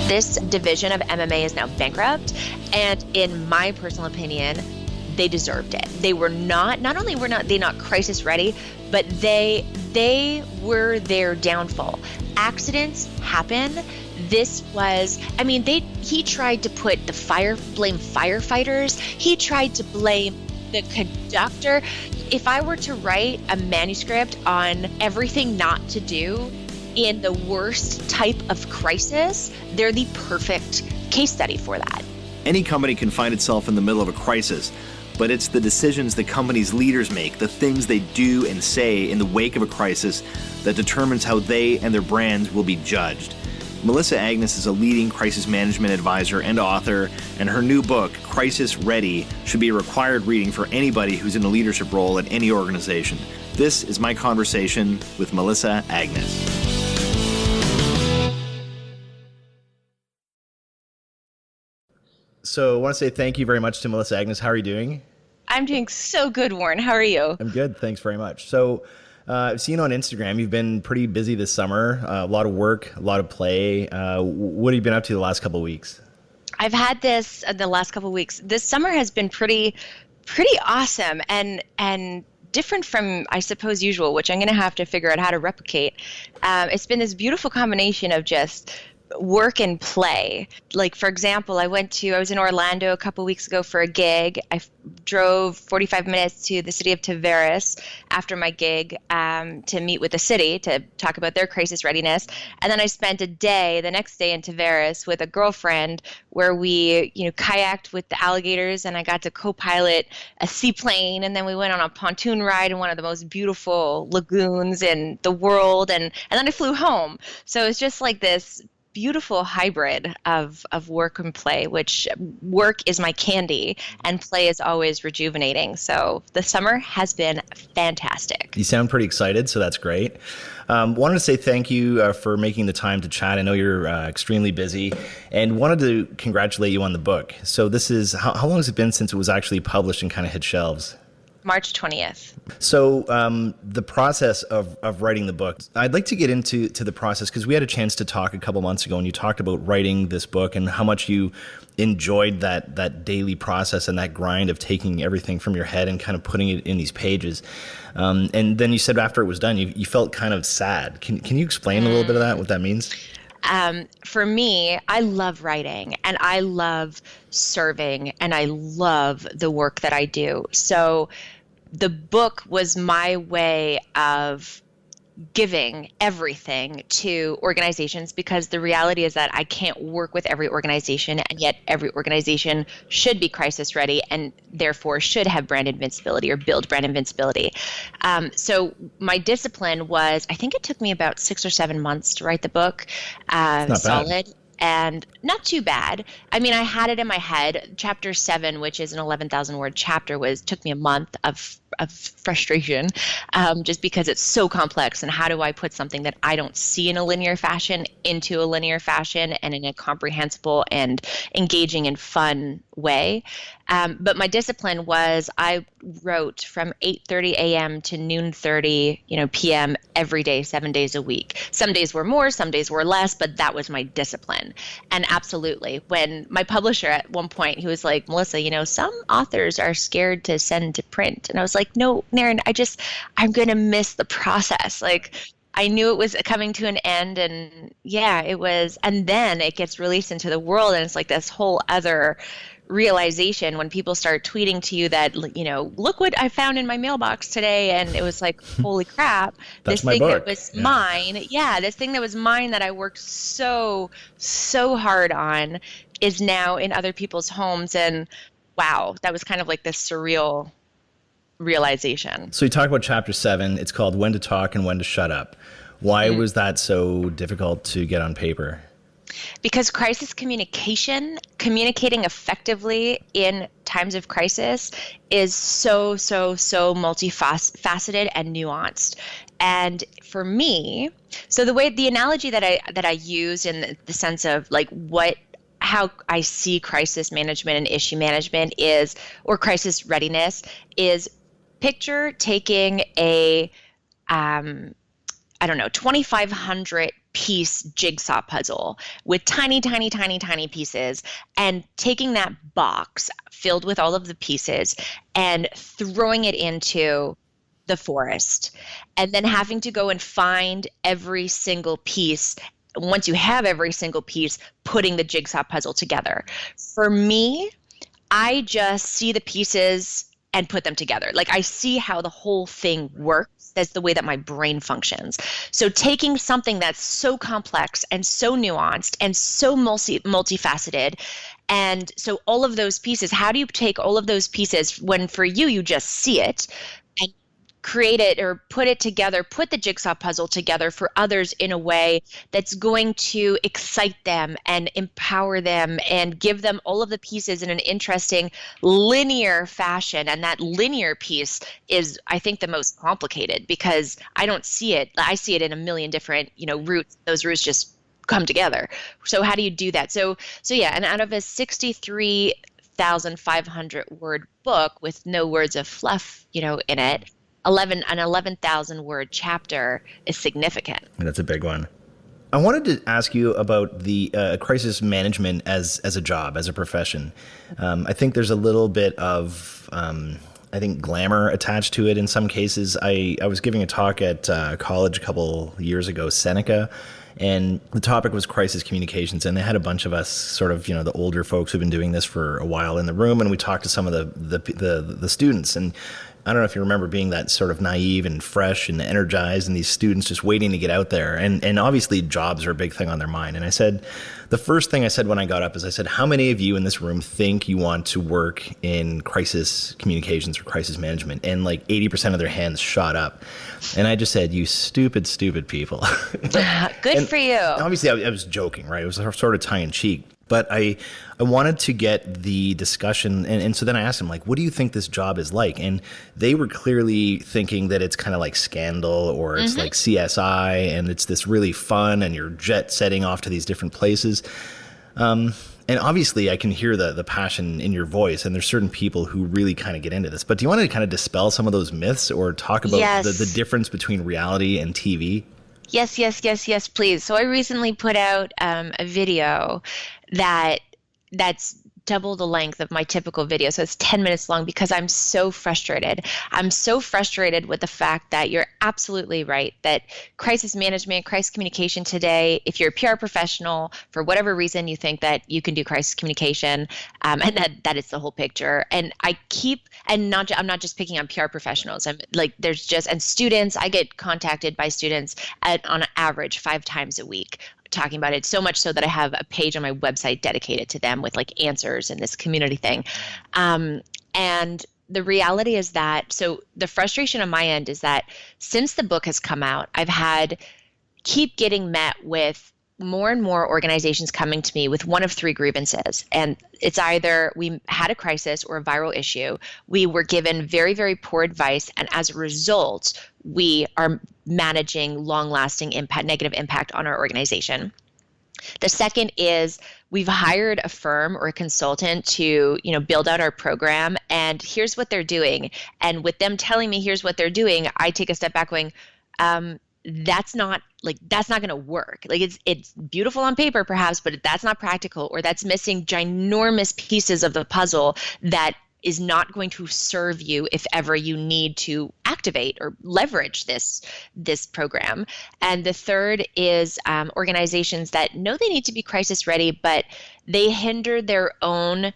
This division of MMA is now bankrupt, and in my personal opinion, they deserved it. They were not only were they not crisis ready, but they were their downfall. Accidents happen. This was, he tried to blame firefighters. He tried to blame the conductor. If I were to write a manuscript on everything not to do in the worst type of crisis, they're the perfect case study for that. Any company can find itself in the middle of a crisis, but it's the decisions the company's leaders make, the things they do and say in the wake of a crisis, that determines how they and their brands will be judged. Melissa Agnes is a leading crisis management advisor and author, and her new book, Crisis Ready, should be a required reading for anybody who's in a leadership role at any organization. This is my conversation with Melissa Agnes. So I want to say thank you very much to Melissa Agnes. How are you doing? I'm doing so good, Warren. How are you? I'm good. Thanks very much. So I've seen on Instagram you've been pretty busy this summer, a lot of work, a lot of play. What have you been up to the last couple of weeks? I've had this the last couple of weeks. This summer has been pretty awesome and different from, I suppose, usual, which I'm going to have to figure out how to replicate. It's been this beautiful combination of just work and play. Like, for example, I was in Orlando a couple weeks ago for a gig. I drove 45 minutes to the city of Tavares after my gig to meet with the city to talk about their crisis readiness. And then I spent the next day in Tavares with a girlfriend where we, kayaked with the alligators, and I got to co-pilot a seaplane. And then we went on a pontoon ride in one of the most beautiful lagoons in the world. And then I flew home. So it's just like this beautiful hybrid of work and play, which work is my candy and play is always rejuvenating. So the summer has been fantastic. You sound pretty excited, so that's great. Wanted to say thank you for making the time to chat. I know you're extremely busy, and wanted to congratulate you on the book. So this is, how long has it been since it was actually published and kind of hit shelves? March 20th. So the process of writing the book, I'd like to get into the process, because we had a chance to talk a couple months ago, and you talked about writing this book and how much you enjoyed that daily process and that grind of taking everything from your head and kind of putting it in these pages. And then you said after it was done, you felt kind of sad. Can you explain a little bit of that, what that means? For me, I love writing and I love serving and I love the work that I do. So the book was my way of giving everything to organizations, because the reality is that I can't work with every organization, and yet every organization should be crisis ready and therefore should have brand invincibility or build brand invincibility. So my discipline was, I think it took me about 6 or 7 months to write the book. Solid. Bad. And not too bad. I mean, I had it in my head. Chapter 7, which is an 11,000 word chapter, took me a month of frustration, just because it's so complex. And how do I put something that I don't see in a linear fashion into a linear fashion and in a comprehensible and engaging and fun way? But my discipline was, I wrote from 8:30 a.m. to noon 30, p.m. every day, 7 days a week. Some days were more, some days were less, but that was my discipline. And absolutely, when my publisher at one point, he was like, Melissa, some authors are scared to send to print. And I was like, no, Naren, I'm going to miss the process. Like, I knew it was coming to an end, and yeah, it was. And then it gets released into the world, and it's like this whole other realization when people start tweeting to you that, look what I found in my mailbox today. And it was like, holy crap, this thing that was mine. Yeah, this thing that was mine that I worked so hard on is now in other people's homes. And wow, that was kind of like this surreal realization. So you talk about chapter 7, it's called When to Talk and When to Shut Up. Why was that so difficult to get on paper? Because crisis communicating effectively in times of crisis is so multifaceted and nuanced. And for me, so the analogy that I used in the sense of like how I see crisis management and issue management is, or crisis readiness is, picture taking a 2,500 piece jigsaw puzzle with tiny, tiny, tiny, tiny pieces, and taking that box filled with all of the pieces and throwing it into the forest, and then having to go and find every single piece. Once you have every single piece, putting the jigsaw puzzle together. For me, I just see the pieces and put them together. Like, I see how the whole thing works. That's the way that my brain functions. So taking something that's so complex and so nuanced and so multifaceted, and so all of those pieces, how do you take all of those pieces when for you, you just see it, and create it or put it together, put the jigsaw puzzle together for others in a way that's going to excite them and empower them and give them all of the pieces in an interesting linear fashion. And that linear piece is, I think, the most complicated, because I don't see it. I see it in a million different, roots. Those roots just come together. So how do you do that? So yeah, and out of a 63,500 word book with no words of fluff, in it, an 11,000 word chapter is significant. That's a big one. I wanted to ask you about the crisis management as a job, as a profession. I think there's a little bit of, glamour attached to it in some cases. I was giving a talk at college a couple years ago, Seneca, and the topic was crisis communications. And they had a bunch of us sort of, the older folks who've been doing this for a while in the room. And we talked to some of the students. And I don't know if you remember being that sort of naive and fresh and energized, and these students just waiting to get out there. And obviously jobs are a big thing on their mind. And I said, the first thing I said when I got up is I said, how many of you in this room think you want to work in crisis communications or crisis management? And like 80% of their hands shot up. And I just said, you stupid, stupid people. Good for you. Obviously I was joking, right? It was sort of tongue in cheek. But I wanted to get the discussion, and so then I asked them, like, what do you think this job is like? And they were clearly thinking that it's kind of like Scandal, or it's like CSI, and it's this really fun, and you're jet setting off to these different places. And obviously I can hear the passion in your voice, and there's certain people who really kind of get into this. But do you want to kind of dispel some of those myths or talk about the difference between reality and TV? Yes, please. So I recently put out a video that's double the length of my typical video. So it's 10 minutes long, because I'm so frustrated. I'm so frustrated with the fact that you're absolutely right, that crisis management, crisis communication today, if you're a PR professional, for whatever reason, you think that you can do crisis communication, and that is the whole picture. And I'm not just picking on PR professionals. I'm like, and students, I get contacted by students on average 5 times a week, talking about it, so much so that I have a page on my website dedicated to them with like answers and this community thing. And the reality is that, so the frustration on my end is that since the book has come out, keep getting met with more and more organizations coming to me with one of 3 grievances. And it's either we had a crisis or a viral issue. We were given very, very poor advice. And as a result, we are managing long-lasting negative impact on our organization. The second is we've hired a firm or a consultant to, build out our program, and here's what they're doing. And with them telling me here's what they're doing, I take a step back going, that's not going to work. Like, it's beautiful on paper perhaps, but that's not practical, or that's missing ginormous pieces of the puzzle that is not going to serve you if ever you need to activate or leverage this program. And the third is organizations that know they need to be crisis ready, but they hinder their own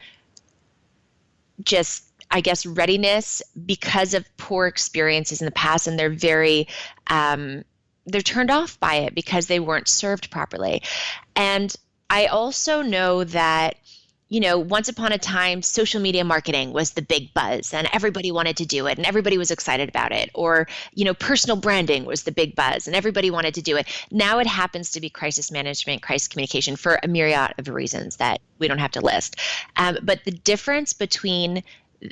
readiness because of poor experiences in the past, and they're very they're turned off by it because they weren't served properly. And I also know that, once upon a time, social media marketing was the big buzz, and everybody wanted to do it, and everybody was excited about it. Or, personal branding was the big buzz, and everybody wanted to do it. Now it happens to be crisis management, crisis communication, for a myriad of reasons that we don't have to list. But the difference between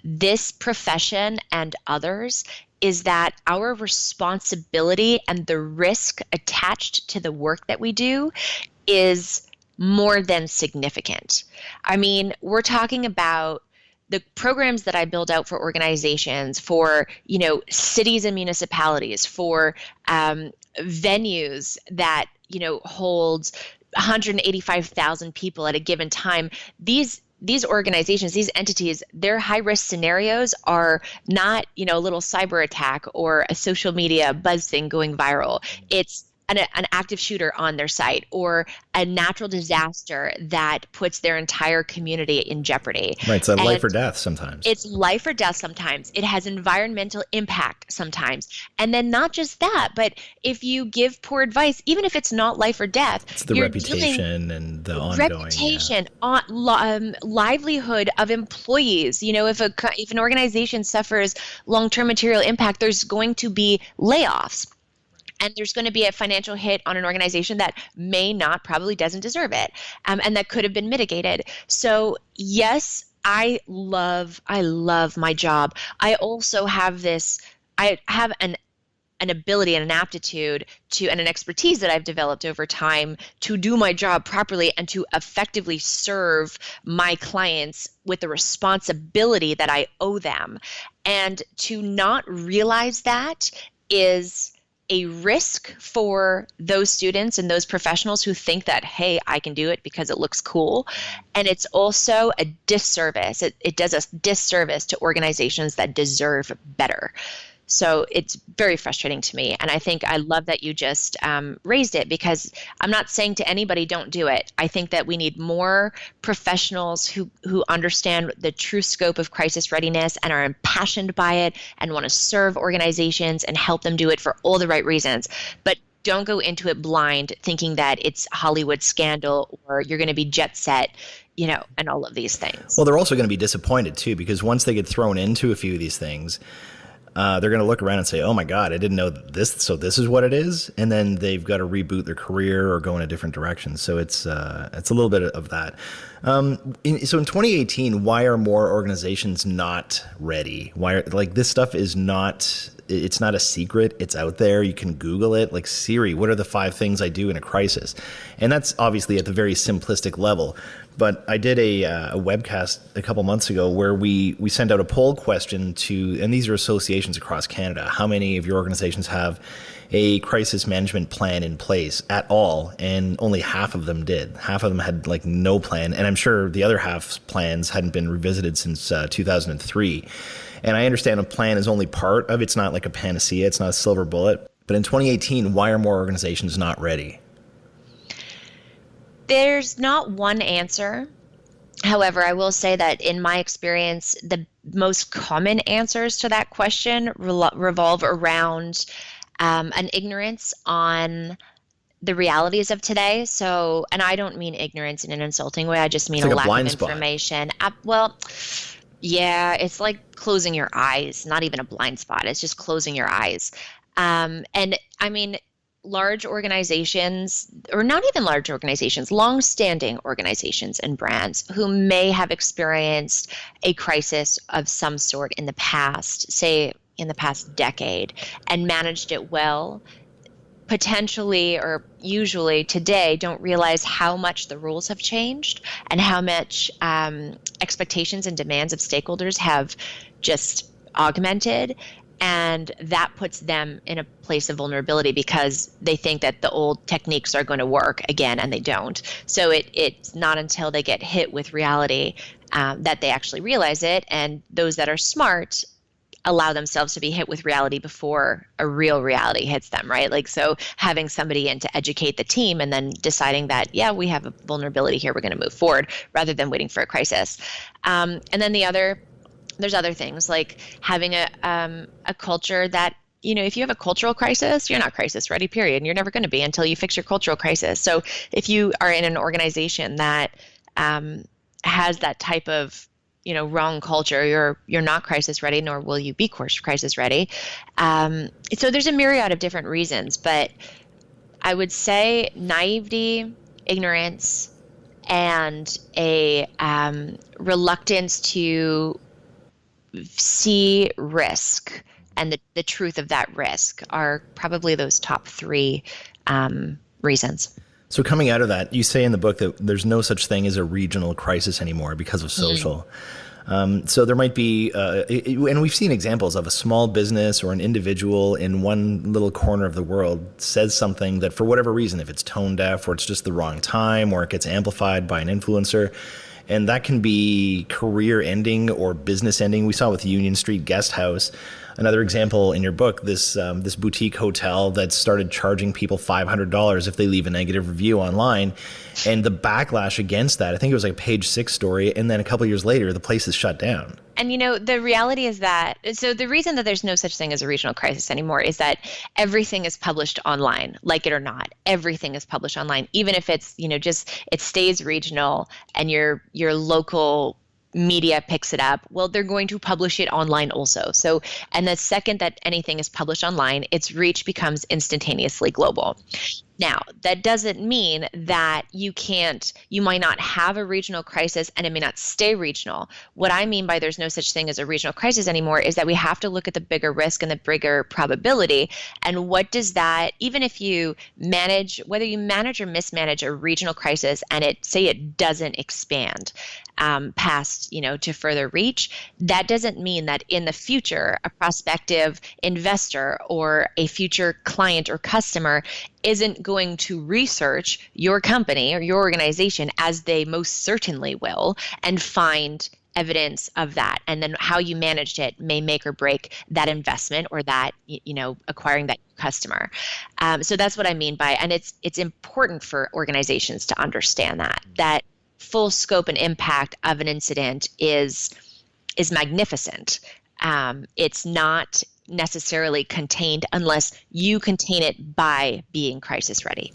this profession and others is that our responsibility and the risk attached to the work that we do is more than significant. I mean, we're talking about the programs that I build out for organizations, for, cities and municipalities, for venues that, holds 185,000 people at a given time. These organizations, these entities, their high risk scenarios are not, a little cyber attack or a social media buzz thing going viral. It's an active shooter on their site, or a natural disaster that puts their entire community in jeopardy. Right. It's life or death sometimes. It's life or death sometimes. It has environmental impact sometimes. And then not just that, but if you give poor advice, even if it's not life or death, it's the reputation and the ongoing reputation, livelihood of employees. If an organization suffers long-term material impact, there's going to be layoffs. And there's going to be a financial hit on an organization that probably doesn't deserve it, and that could have been mitigated. So yes, I love my job. I also have an ability and an aptitude and an expertise that I've developed over time to do my job properly and to effectively serve my clients with the responsibility that I owe them. And to not realize that is a risk for those students and those professionals who think that, hey, I can do it because it looks cool. And it's also a disservice. It does a disservice to organizations that deserve better. So it's very frustrating to me. And I think I love that you just raised it, because I'm not saying to anybody, don't do it. I think that we need more professionals who understand the true scope of crisis readiness and are impassioned by it and want to serve organizations and help them do it for all the right reasons. But don't go into it blind thinking that it's Hollywood scandal or you're going to be jet set, and all of these things. Well, they're also going to be disappointed too, because once they get thrown into a few of these things, they're going to look around and say, oh my God, I didn't know this. So this is what it is. And then they've got to reboot their career or go in a different direction. So it's a little bit of that. So in 2018, why are more organizations not ready? This stuff is not, it's not a secret. It's out there. You can Google it. Like, Siri, what are the 5 things I do in a crisis? And that's obviously at the very simplistic level. But I did a webcast a couple months ago where we sent out a poll question and these are associations across Canada. How many of your organizations have a crisis management plan in place at all? And only half of them did. Half of them had no plan. And I'm sure the other half's plans hadn't been revisited since 2003. And I understand a plan is only part of it. It's not like a panacea. It's not a silver bullet. But in 2018, why are more organizations not ready? There's not one answer. However, I will say that in my experience, the most common answers to that question revolve around an ignorance on the realities of today. So, and I don't mean ignorance in an insulting way. I just mean a lack of information. Yeah, it's like closing your eyes, not even a blind spot. It's just closing your eyes. And I mean, large organizations, or not even large organizations, long-standing organizations and brands who may have experienced a crisis of some sort in the past, say in the past decade, and managed it well, potentially or usually today don't realize how much the rules have changed and how much expectations and demands of stakeholders have just augmented. And that puts them in a place of vulnerability because they think that the old techniques are going to work again, and they don't. So it's not until they get hit with reality that they actually realize it. And those that are smart allow themselves to be hit with reality before a real reality hits them, right? So having somebody in to educate the team and then deciding that, yeah, we have a vulnerability here, we're going to move forward, rather than waiting for a crisis. And then there's other things like having a culture that, if you have a cultural crisis, you're not crisis ready, period. And you're never going to be until you fix your cultural crisis. So if you are in an organization that has that type of, wrong culture, you're not crisis ready, nor will you be crisis ready. So there's a myriad of different reasons, but I would say naivety, ignorance, and a reluctance to see risk and the truth of that risk are probably those top 3 reasons. So coming out of that, you say in the book that there's no such thing as a regional crisis anymore because of social. So there might be, and we've seen examples of a small business or an individual in one little corner of the world says something that for whatever reason, if it's tone deaf or it's just the wrong time or it gets amplified by an influencer, and that can be career ending or business ending. We saw with Union Street Guest House. Another example in your book, this boutique hotel that started charging people $500 if they leave a negative review online. And the backlash against that, I think it was like a Page 6 story. And then a couple of years later, the place is shut down. And, the reality is that, so the reason that there's no such thing as a regional crisis anymore is that everything is published online, like it or not. Everything is published online, even if it's, just it stays regional and your local media picks it up, well, they're going to publish it online also. So, and the second that anything is published online, its reach becomes instantaneously global. Now, that doesn't mean that you might not have a regional crisis and it may not stay regional. What I mean by there's no such thing as a regional crisis anymore is that we have to look at the bigger risk and the bigger probability. And what does that, even if you manage, whether you manage or mismanage a regional crisis and it doesn't expand past, to further reach, that doesn't mean that in the future, a prospective investor or a future client or customer isn't going to research your company or your organization, as they most certainly will, and find evidence of that. And then how you managed it may make or break that investment or that, acquiring that customer. So that's what I mean by, and it's important for organizations to understand that full scope and impact of an incident is magnificent. It's not necessarily contained unless you contain it by being crisis ready.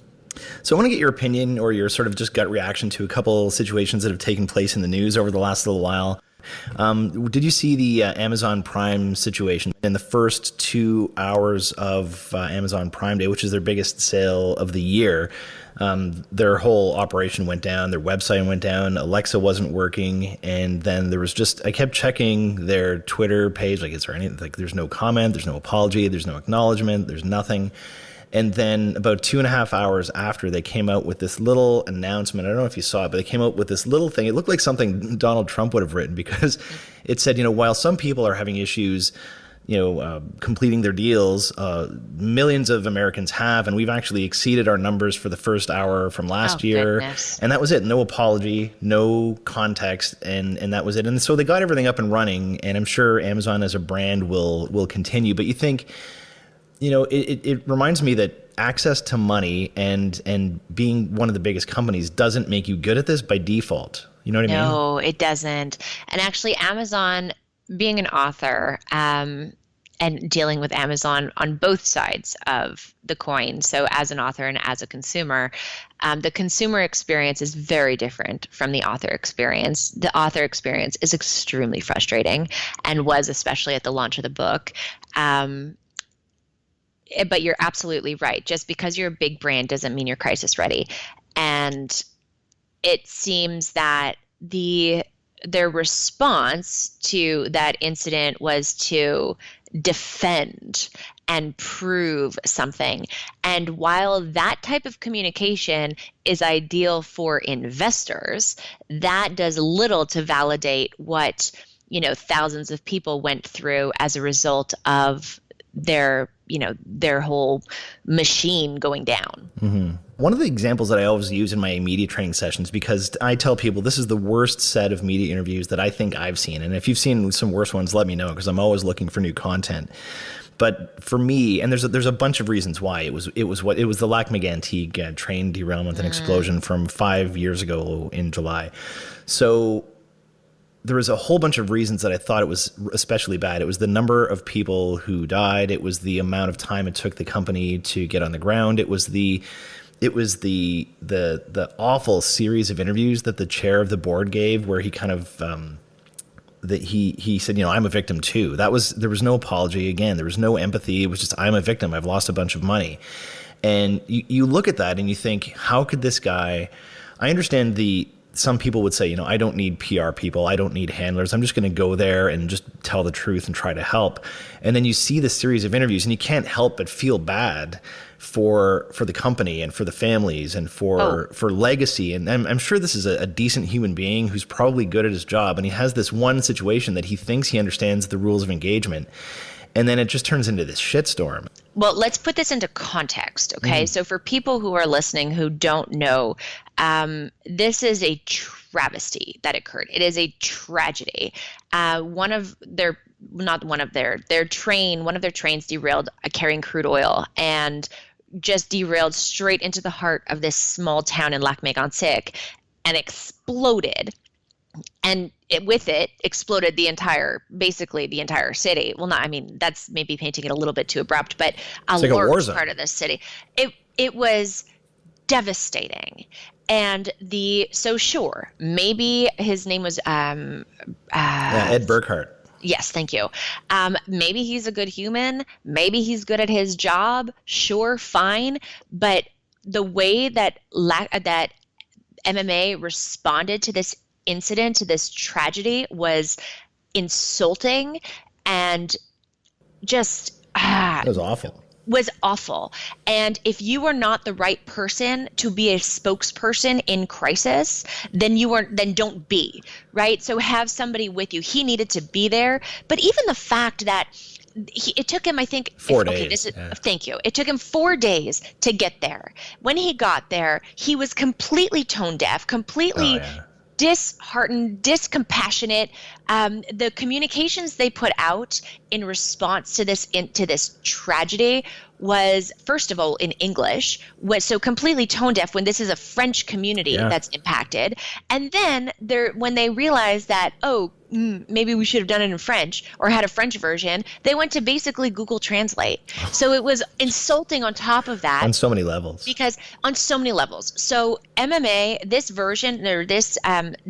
So I want to get your opinion or your sort of just gut reaction to a couple situations that have taken place in the news over the last little while. Did you see the Amazon Prime situation? In the first 2 hours of Amazon Prime Day, which is their biggest sale of the year, their whole operation went down, their website went down, Alexa wasn't working, and then there was I kept checking their Twitter page, like, is there anything, like, there's no comment, there's no apology, there's no acknowledgement, there's nothing. And then about 2.5 hours after, they came out with this little announcement. I don't know if you saw it, but they came out with this little thing. It looked like something Donald Trump would have written, because it said, while some people are having issues, completing their deals, millions of Americans have, and we've actually exceeded our numbers for the first hour from last year. Goodness. And that was it. No apology, no context, and that was it. And so they got everything up and running, and I'm sure Amazon as a brand will continue. But you think, it reminds me that access to money and being one of the biggest companies doesn't make you good at this by default. You know what I mean? No, it doesn't. And actually, Amazon, being an author, and dealing with Amazon on both sides of the coin, so as an author and as a consumer, the consumer experience is very different from the author experience. The author experience is extremely frustrating, and was especially at the launch of the book. But you're absolutely right. Just because you're a big brand doesn't mean you're crisis ready. And it seems that their response to that incident was to defend and prove something. And while that type of communication is ideal for investors, that does little to validate what, thousands of people went through as a result of their whole machine going down. Mm-hmm. One of the examples that I always use in my media training sessions, because I tell people this is the worst set of media interviews that I think I've seen. And if you've seen some worse ones, let me know, because I'm always looking for new content. But for me, and there's a bunch of reasons why, it was the Lac-Mégantic train derailment and explosion from 5 years ago in July. So there was a whole bunch of reasons that I thought it was especially bad. It was the number of people who died. It was the amount of time it took the company to get on the ground. It was the awful series of interviews that the chair of the board gave, where he kind of that he said, I'm a victim too. There was no apology. Again, there was no empathy. It was just, I'm a victim. I've lost a bunch of money. And you look at that and you think, how could this guy? I understand some people would say, I don't need PR people. I don't need handlers. I'm just going to go there and just tell the truth and try to help. And then you see this series of interviews and you can't help but feel bad for the company and for the families and for legacy. And I'm sure this is a decent human being who's probably good at his job, and he has this one situation that he thinks he understands the rules of engagement, and then it just turns into this shitstorm. Well, let's put this into context, okay? So for people who are listening who don't know, this is a travesty that occurred. It is a tragedy. One of their trains derailed carrying crude oil and just derailed straight into the heart of this small town in Lac-Mégantic and exploded. And with it exploded basically the entire city. Well, that's maybe painting it a little bit too abrupt, but a large part of this city. It was devastating. And sure, maybe his name was Ed Burkhart. Yes, thank you. Maybe he's a good human. Maybe he's good at his job. Sure, fine. But the way that MMA responded to this incident, to this tragedy, was insulting and just it was awful. Was awful. And if you are not the right person to be a spokesperson in crisis, then don't be, right? So have somebody with you. He needed to be there. But even the fact that it took him, I think, 4 days. Thank you. It took him 4 days to get there. When he got there, he was completely tone deaf, completely disheartened, discompassionate. The communications they put out in response to this tragedy was, first of all, in English, was so completely tone deaf when this is a French community that's impacted. And then when they realized that, maybe we should have done it in French or had a French version, they went to basically Google Translate. So it was insulting on top of that. On so many levels. So MMA, this version or this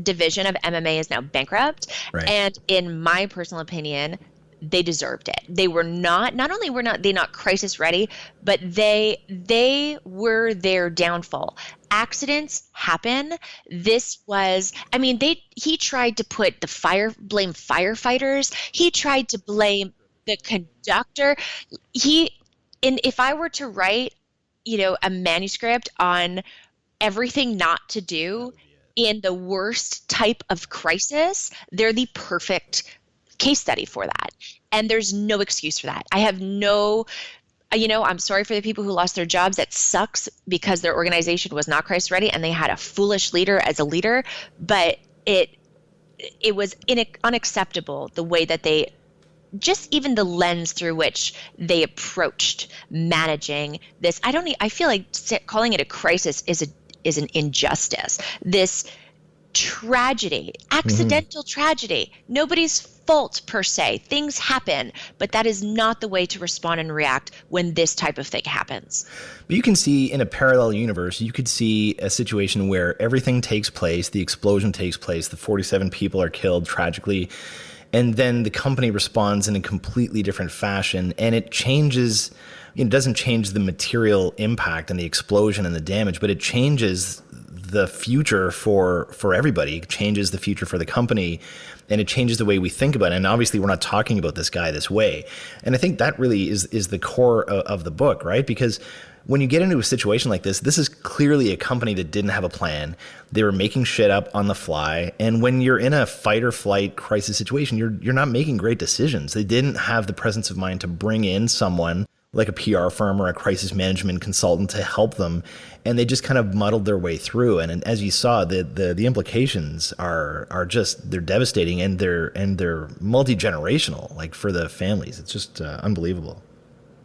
division of MMA is now bankrupt. Right. And in my personal opinion, they deserved it. They were not only were they not crisis ready, but they were their downfall. Accidents happen. This was, he tried to blame firefighters. He tried to blame the conductor. If I were to write, a manuscript on everything not to do in the worst type of crisis, they're the perfect case study for that. And there's no excuse for that. I have I'm sorry for the people who lost their jobs. That sucks because their organization was not crisis ready and they had a foolish leader as a leader. But it was unacceptable the way that they, just even the lens through which they approached managing this. I feel like calling it a crisis is an injustice. This tragedy, accidental tragedy, nobody's fault per se. Things happen, but that is not the way to respond and react when this type of thing happens. But you can see in a parallel universe, you could see a situation where everything takes place, the explosion takes place, the 47 people are killed tragically, and then the company responds in a completely different fashion, and it changes. It doesn't change the material impact and the explosion and the damage, but it changes the future for everybody. It changes the future for the company, and it changes the way we think about it. And obviously we're not talking about this guy this way. And I think that really is the core of the book, right? Because when you get into a situation like this is clearly a company that didn't have a plan. They were making shit up on the fly. And when you're in a fight or flight crisis situation, you're not making great decisions. They didn't have the presence of mind to bring in someone like a PR firm or a crisis management consultant to help them. And they just kind of muddled their way through. And as you saw, the implications are just, they're devastating, and they're multi-generational, like for the families. It's just unbelievable.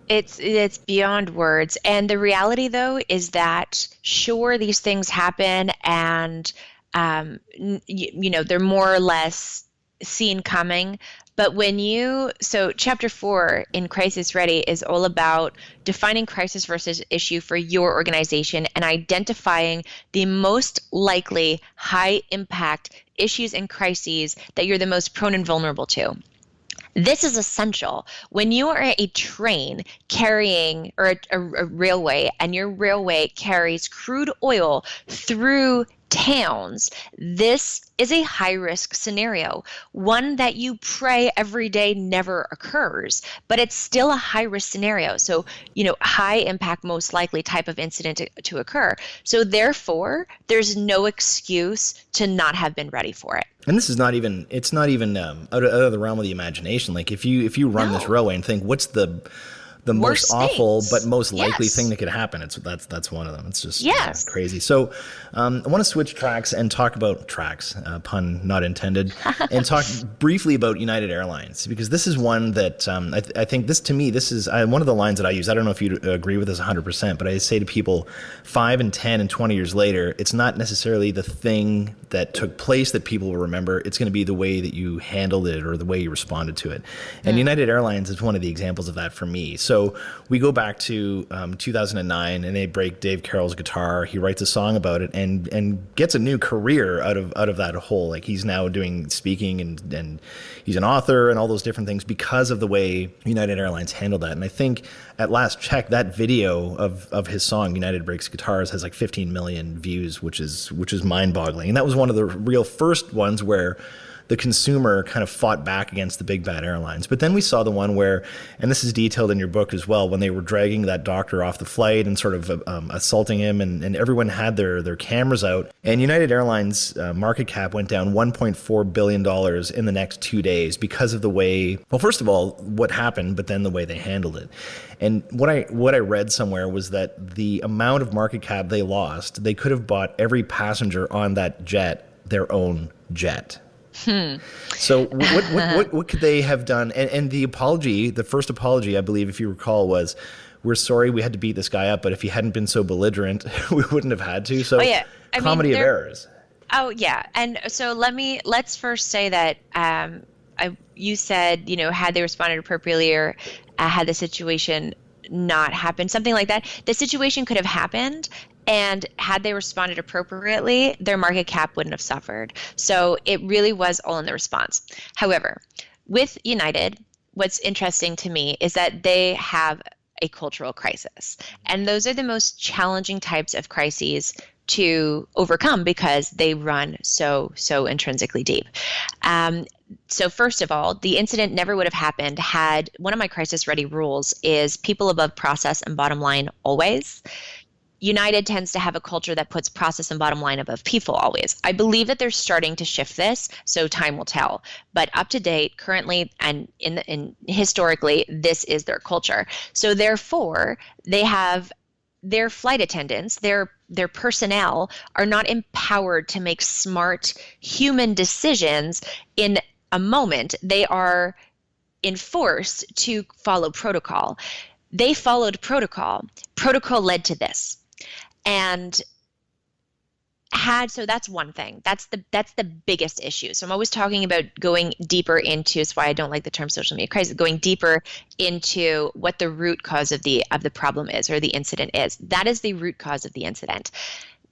It's beyond words. And the reality, though, is that sure, these things happen, and they're more or less seen coming. But so chapter 4 in Crisis Ready is all about defining crisis versus issue for your organization and identifying the most likely high impact issues and crises that you're the most prone and vulnerable to. This is essential when you are a train carrying, or a railway, and your railway carries crude oil through towns, this is a high risk scenario, one that you pray every day never occurs, but it's still a high risk scenario. So, high impact, most likely type of incident to occur. So therefore, there's no excuse to not have been ready for it. And this is not even, it's not even out of the realm of the imagination. Like if you run this railway and think, what's the most awful but most likely thing that could happen, that's one of them. It's just crazy. So I want to switch tracks and talk about tracks, pun not intended, and talk briefly about United Airlines, because this is one that I think this, to me, this is one of the lines that I use. I don't know if you agree with this 100%, but I say to people 5 and 10 and 20 years later, it's not necessarily the thing that took place that people will remember. It's going to be the way that you handled it or the way you responded to it. And United Airlines is one of the examples of that for me. So we go back to 2009, and they break Dave Carroll's guitar. He writes a song about it and gets a new career out of that whole, like, he's now doing speaking and he's an author and all those different things because of the way United Airlines handled that. And I think at last check, that video of his song United Breaks Guitars has like 15 million views, which is mind-boggling. And that was one of the real first ones where the consumer kind of fought back against the big bad airlines. But then we saw the one where, and this is detailed in your book as well, when they were dragging that doctor off the flight and sort of assaulting him, and everyone had their cameras out. And United Airlines market cap went down $1.4 billion in the next 2 days because of the way, well, first of all, what happened, but then the way they handled it. And what I read somewhere was that the amount of market cap they lost, they could have bought every passenger on that jet their own jet. So what could they have done? And the apology, the first apology, I believe, if you recall, was, we're sorry we had to beat this guy up, but if he hadn't been so belligerent, we wouldn't have had to. So comedy of errors. Oh, yeah. And so let's first say that you said, had they responded appropriately or had the situation not happened, something like that, the situation could have happened. And had they responded appropriately, their market cap wouldn't have suffered. So it really was all in the response. However, with United, what's interesting to me is that they have a cultural crisis. And those are the most challenging types of crises to overcome because they run so intrinsically deep. So first of all, the incident never would have happened had, one of my crisis ready rules is people above process and bottom line always. United tends to have a culture that puts process and bottom line above people always. I believe that they're starting to shift this, so time will tell. But up to date, currently, and in historically, this is their culture. So therefore, they have their flight attendants, their personnel are not empowered to make smart human decisions in a moment. They are enforced to follow protocol. They followed protocol. Protocol led to this. And so that's one thing. That's the biggest issue. So I'm always talking about going deeper into, that's why I don't like the term social media crisis, going deeper into what the root cause of the problem is, or the incident is. That is the root cause of the incident.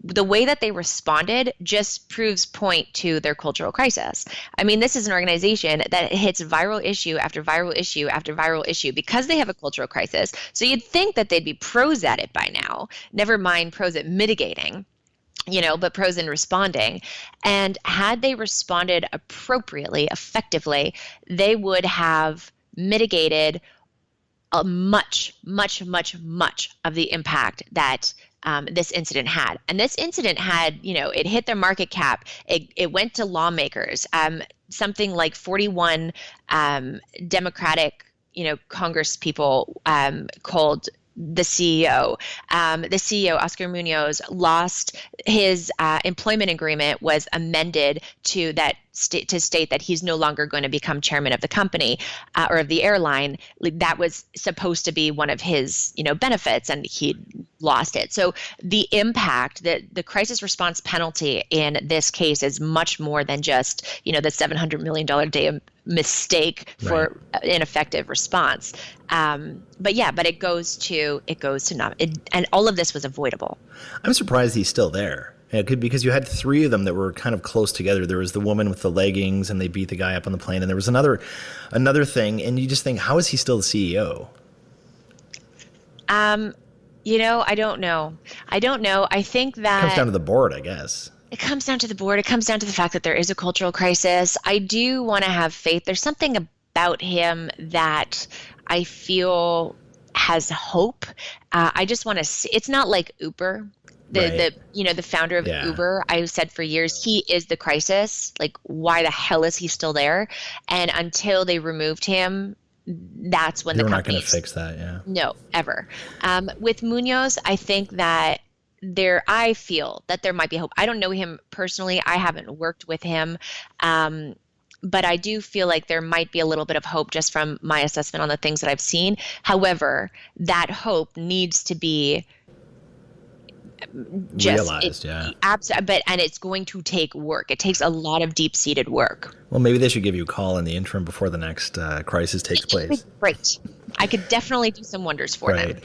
The way that they responded just proves point to their cultural crisis. I mean, this is an organization that hits viral issue after viral issue after viral issue because they have a cultural crisis. So you'd think that they'd be pros at it by now, never mind pros at mitigating, but pros in responding. And had they responded appropriately, effectively, they would have mitigated a much of the impact that this incident had. And this incident had, it hit their market cap. It went to lawmakers. Something like 41 Democratic, Congress people called the CEO. The CEO, Oscar Munoz, lost his employment agreement, was amended to state that he's no longer going to become chairman of the company or of the airline. That was supposed to be one of his, benefits, and he lost it. So the impact, the crisis response penalty in this case is much more than just, the $700 million day mistake for ineffective response. But it goes to not, and all of this was avoidable. I'm surprised he's still there. Because you had 3 of them that were kind of close together. There was the woman with the leggings, and they beat the guy up on the plane. And there was another thing, and you just think, how is he still the CEO? I don't know. I think that it comes down to the board, I guess. It comes down to the board. It comes down to the fact that there is a cultural crisis. I do want to have faith. There's something about him that I feel has hope. I just want to see. It's not like Uber. Right. The founder of Yeah. Uber, I've said for years, he is the crisis. Like, why the hell is he still there? And until they removed him, that's when They the were not going company to fix that. Yeah. no, ever. With Munoz, I think that I feel that there might be hope. I don't know him personally. I haven't worked with him. Um, but I do feel like there might be a little bit of hope just from my assessment on the things that I've seen. However, that hope needs to be just Realized. Yeah. but and it's going to take work. It takes a lot of deep-seated work. Well, maybe they should give you a call in the interim before the next crisis takes place. Great. I could definitely do some wonders for them.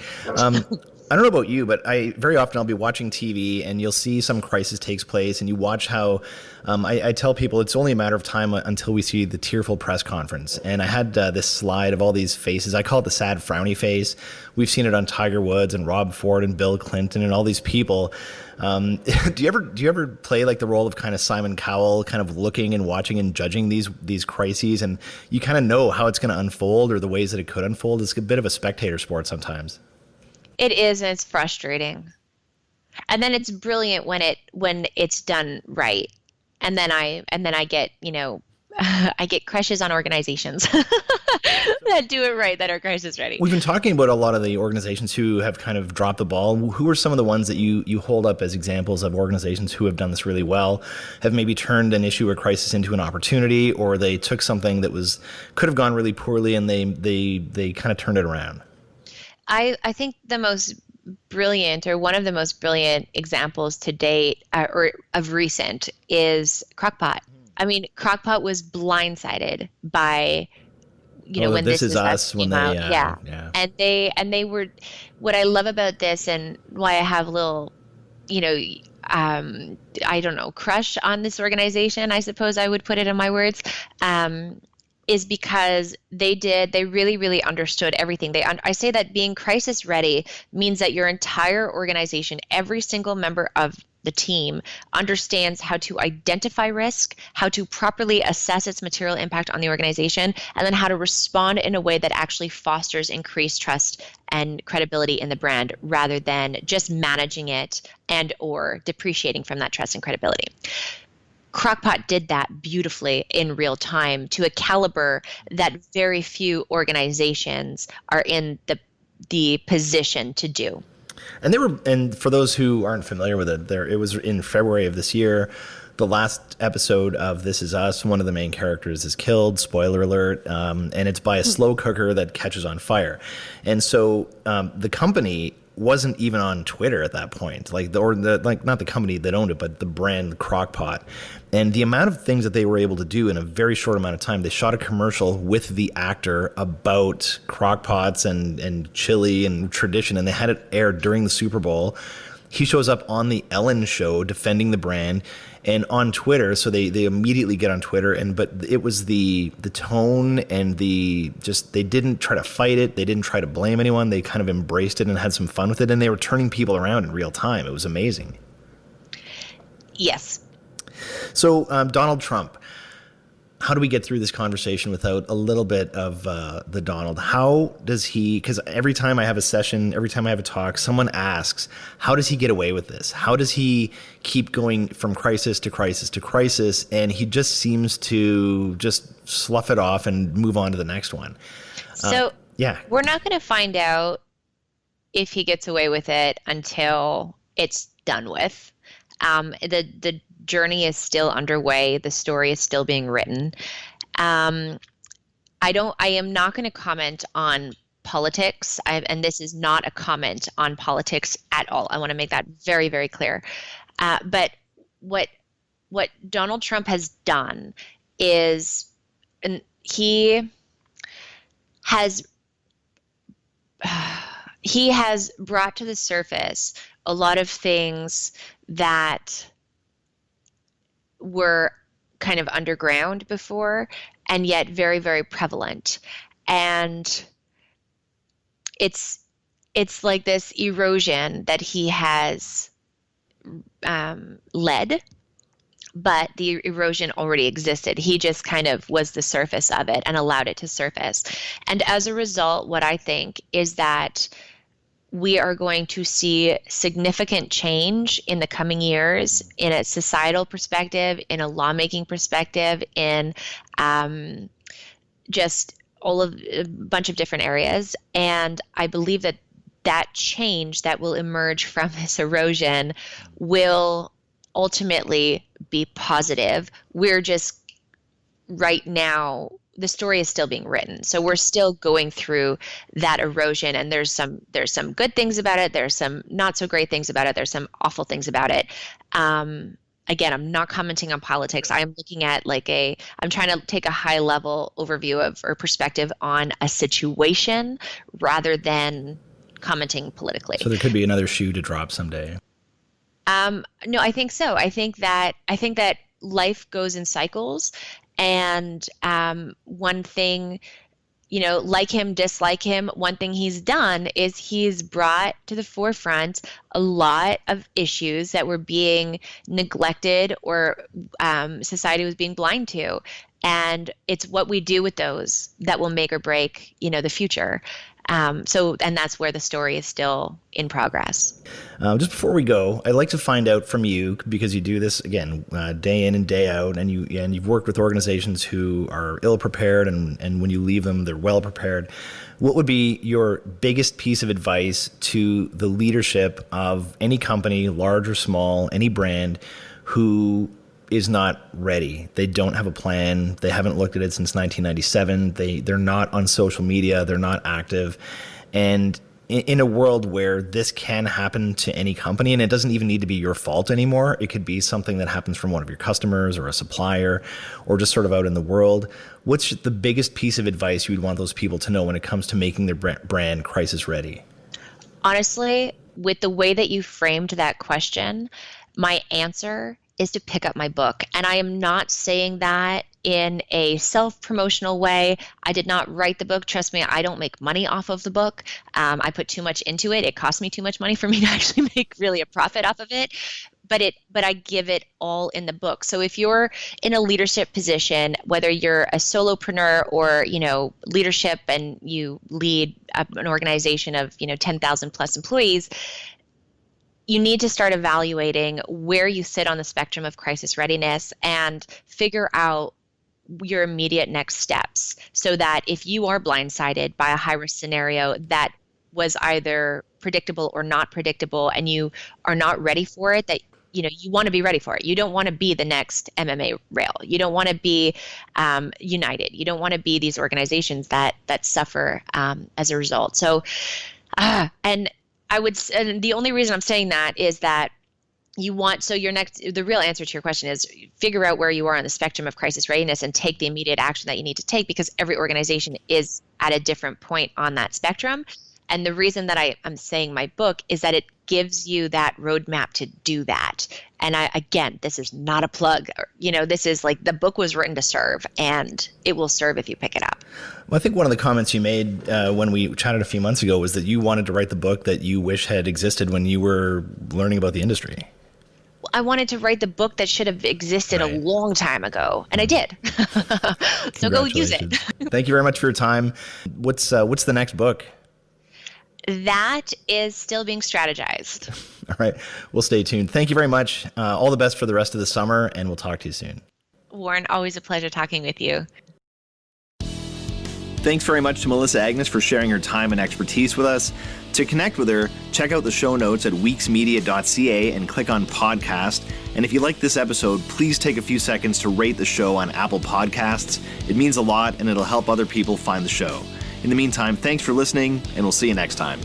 I don't know about you, but very often I'll be watching TV and you'll see some crisis takes place and you watch how I tell people it's only a matter of time until we see the tearful press conference. And I had this slide of all these faces. I call it the sad frowny face. We've seen it on Tiger Woods and Rob Ford and Bill Clinton and all these people. Do you ever play like the role of kind of Simon Cowell, kind of looking and watching and judging these crises, and you kind of know how it's going to unfold or the ways that it could unfold? It's a bit of a spectator sport sometimes. It is, and it's frustrating. And then it's brilliant when it's done right. And then I get, I get crushes on organizations that do it right, that are crisis ready. We've been talking about a lot of the organizations who have kind of dropped the ball. Who are some of the ones that you hold up as examples of organizations who have done this really well, have maybe turned an issue or crisis into an opportunity, or they took something that could have gone really poorly and they kind of turned it around? I think the most brilliant, or one of the most brilliant examples to date, or of recent, is Crockpot. I mean, Crockpot was blindsided by, when This Is Us when came they out. yeah. And they were, what I love about this and why I have a little, I don't know, crush on this organization, I suppose I would put it in my words, is because they really, really understood everything. I say that being crisis ready means that your entire organization, every single member of the team, understands how to identify risk, how to properly assess its material impact on the organization, and then how to respond in a way that actually fosters increased trust and credibility in the brand, rather than just managing it and or depreciating from that trust and credibility. Crockpot did that beautifully in real time to a caliber that very few organizations are in the position to do. And for those who aren't familiar with it, it was in February of this year. The last episode of This Is Us, one of the main characters is killed, spoiler alert, and it's by a slow cooker that catches on fire. And so the company wasn't even on Twitter at that point, not the company that owned it, but the brand Crockpot. And the amount of things that they were able to do in a very short amount of time, they shot a commercial with the actor about crockpots and chili and tradition, and they had it aired during the Super Bowl. He shows up on the Ellen show defending the brand and on Twitter. So they immediately get on Twitter, but it was the tone and they didn't try to fight it. They didn't try to blame anyone. They kind of embraced it and had some fun with it. And they were turning people around in real time. It was amazing. Yes. So Donald Trump, how do we get through this conversation without a little bit of the Donald? How does he, because every time I have a session, every time I have a talk, someone asks, how does he get away with this? How does he keep going from crisis to crisis to crisis? And he just seems to just slough it off and move on to the next one. So yeah, we're not going to find out if he gets away with it until it's done with. The journey is still underway. The story is still being written. I am not going to comment on politics, and this is not a comment on politics at all. I want to make that very, very clear. But what Donald Trump has done is, and he has brought to the surface a lot of things that were kind of underground before, and yet very, very prevalent. And it's like this erosion that he has led but the erosion already existed. He just kind of was the surface of it and allowed it to surface. And as a result, what I think is that we are going to see significant change in the coming years in a societal perspective, in a lawmaking perspective, in just all of a bunch of different areas. And I believe that that change that will emerge from this erosion will ultimately be positive. We're just right now, the story is still being written. So we're still going through that erosion, and there's some good things about it. There's some not so great things about it. There's some awful things about it. Again, I'm not commenting on politics. I'm looking at I'm trying to take a high level overview of or perspective on a situation rather than commenting politically. So there could be another shoe to drop someday. No, I think so. I think that life goes in cycles, and one thing, like him, dislike him, one thing he's done is he's brought to the forefront a lot of issues that were being neglected or society was being blind to. And it's what we do with those that will make or break, the future. And that's where the story is still in progress. Just before we go, I'd like to find out from you, because you do this again day in and day out, and you've worked with organizations who are ill prepared, and when you leave them, they're well prepared. What would be your biggest piece of advice to the leadership of any company, large or small, any brand, who is not ready? They don't have a plan. They haven't looked at it since 1997. They're not on social media. They're not active. And in a world where this can happen to any company, and it doesn't even need to be your fault anymore, it could be something that happens from one of your customers or a supplier or just sort of out in the world. What's the biggest piece of advice you would want those people to know when it comes to making their brand crisis ready? Honestly, with the way that you framed that question, my answer is to pick up my book. And I am not saying that in a self-promotional way. I did not write the book. Trust me, I don't make money off of the book. I put too much into it. It cost me too much money for me to actually make really a profit off of it. But I give it all in the book. So if you're in a leadership position, whether you're a solopreneur or, leadership and you lead an organization of, 10,000 plus employees, you need to start evaluating where you sit on the spectrum of crisis readiness and figure out your immediate next steps, so that if you are blindsided by a high-risk scenario that was either predictable or not predictable and you are not ready for it, that you want to be ready for it. You don't want to be the next MMA rail. You don't want to be United. You don't want to be these organizations that suffer as a result. So, and the only reason I'm saying that is that the real answer to your question is figure out where you are on the spectrum of crisis readiness and take the immediate action that you need to take, because every organization is at a different point on that spectrum. And the reason that I'm saying my book is that it gives you that roadmap to do that. And again, this is not a plug. This is the book was written to serve, and it will serve if you pick it up. Well, I think one of the comments you made when we chatted a few months ago was that you wanted to write the book that you wish had existed when you were learning about the industry. I wanted to write the book that should have existed a long time ago, and I did. So go use it. Thank you very much for your time. What's the next book? That is still being strategized. All right. We'll stay tuned. Thank you very much. All the best for the rest of the summer, and we'll talk to you soon. Warren, always a pleasure talking with you. Thanks very much to Melissa Agnes for sharing her time and expertise with us. To connect with her, check out the show notes at weeksmedia.ca and click on podcast. And if you like this episode, please take a few seconds to rate the show on Apple Podcasts. It means a lot, and it'll help other people find the show. In the meantime, thanks for listening, and we'll see you next time.